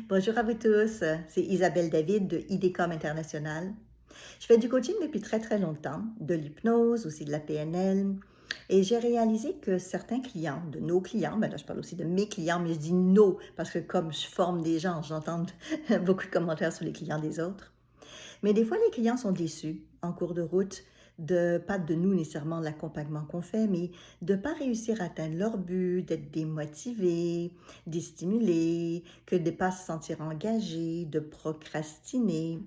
Bonjour à vous tous, c'est Isabelle David de IDECOM International. Je fais du coaching depuis très très longtemps, de l'hypnose, aussi de la PNL, et j'ai réalisé que certains clients, de nos clients, ben là je parle aussi de mes clients, mais je dis nos, parce que comme je forme des gens, j'entends beaucoup de commentaires sur les clients des autres. Mais des fois, les clients sont déçus en cours de route pas de nous nécessairement l'accompagnement qu'on fait, mais de ne pas réussir à atteindre leur but, d'être démotivés, déstimulés, que de ne pas se sentir engagés, de procrastiner.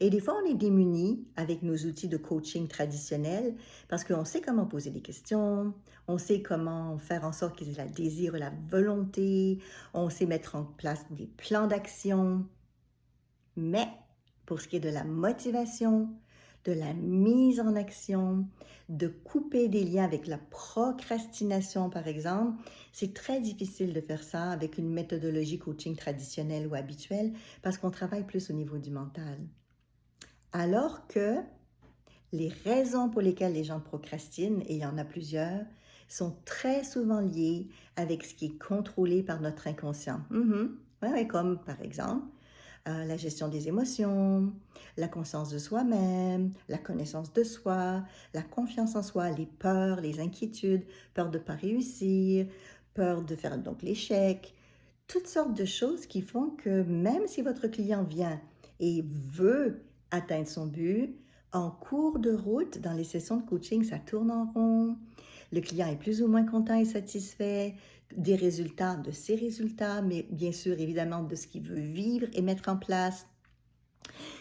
Et des fois, on est démunis avec nos outils de coaching traditionnels parce qu'on sait comment poser des questions, on sait comment faire en sorte qu'ils aient la désir, la volonté, on sait mettre en place des plans d'action, mais pour ce qui est de la motivation, de la mise en action, de couper des liens avec la procrastination, par exemple, c'est très difficile de faire ça avec une méthodologie coaching traditionnelle ou habituelle parce qu'on travaille plus au niveau du mental. Alors que les raisons pour lesquelles les gens procrastinent, et il y en a plusieurs, sont très souvent liées avec ce qui est contrôlé par notre inconscient. Ouais, comme par exemple la gestion des émotions, la conscience de soi-même, la connaissance de soi, la confiance en soi, les peurs, les inquiétudes, peur de ne pas réussir, peur de faire donc l'échec, toutes sortes de choses qui font que même si votre client vient et veut atteindre son but, en cours de route, dans les sessions de coaching, ça tourne en rond. Le client est plus ou moins content et satisfait des résultats, de ses résultats, mais bien sûr, évidemment, de ce qu'il veut vivre et mettre en place.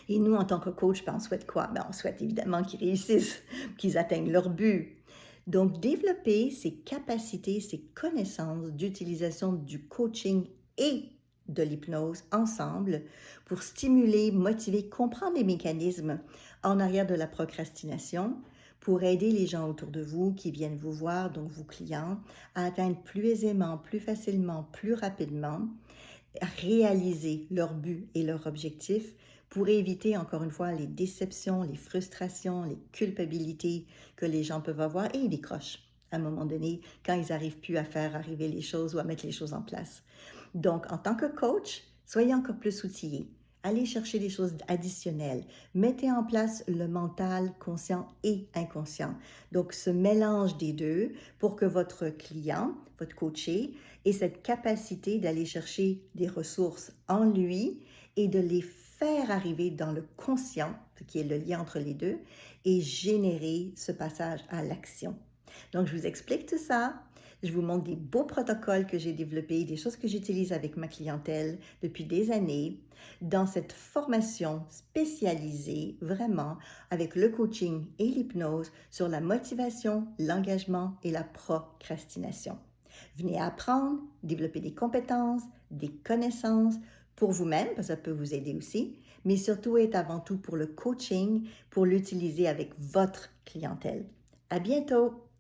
Et nous, en tant que coach, ben, on souhaite quoi? Ben, on souhaite évidemment qu'ils réussissent, qu'ils atteignent leur but. Donc, développer ses capacités, ses connaissances d'utilisation du coaching et de l'hypnose ensemble pour stimuler, motiver, comprendre les mécanismes en arrière de la procrastination, pour aider les gens autour de vous qui viennent vous voir, donc vos clients, à atteindre plus aisément, plus facilement, plus rapidement, à réaliser leur but et leur objectif pour éviter encore une fois les déceptions, les frustrations, les culpabilités que les gens peuvent avoir et ils décrochent à un moment donné quand ils n'arrivent plus à faire arriver les choses ou à mettre les choses en place. Donc, en tant que coach, soyez encore plus outillés. Allez chercher des choses additionnelles. Mettez en place le mental conscient et inconscient. Donc, ce mélange des deux pour que votre client, votre coaché, ait cette capacité d'aller chercher des ressources en lui et de les faire arriver dans le conscient, ce qui est le lien entre les deux, et générer ce passage à l'action. Donc, je vous explique tout ça. Je vous montre des beaux protocoles que j'ai développés, des choses que j'utilise avec ma clientèle depuis des années dans cette formation spécialisée vraiment avec le coaching et l'hypnose sur la motivation, l'engagement et la procrastination. Venez apprendre, développer des compétences, des connaissances pour vous-même, parce que ça peut vous aider aussi, mais surtout et avant tout pour le coaching, pour l'utiliser avec votre clientèle. À bientôt!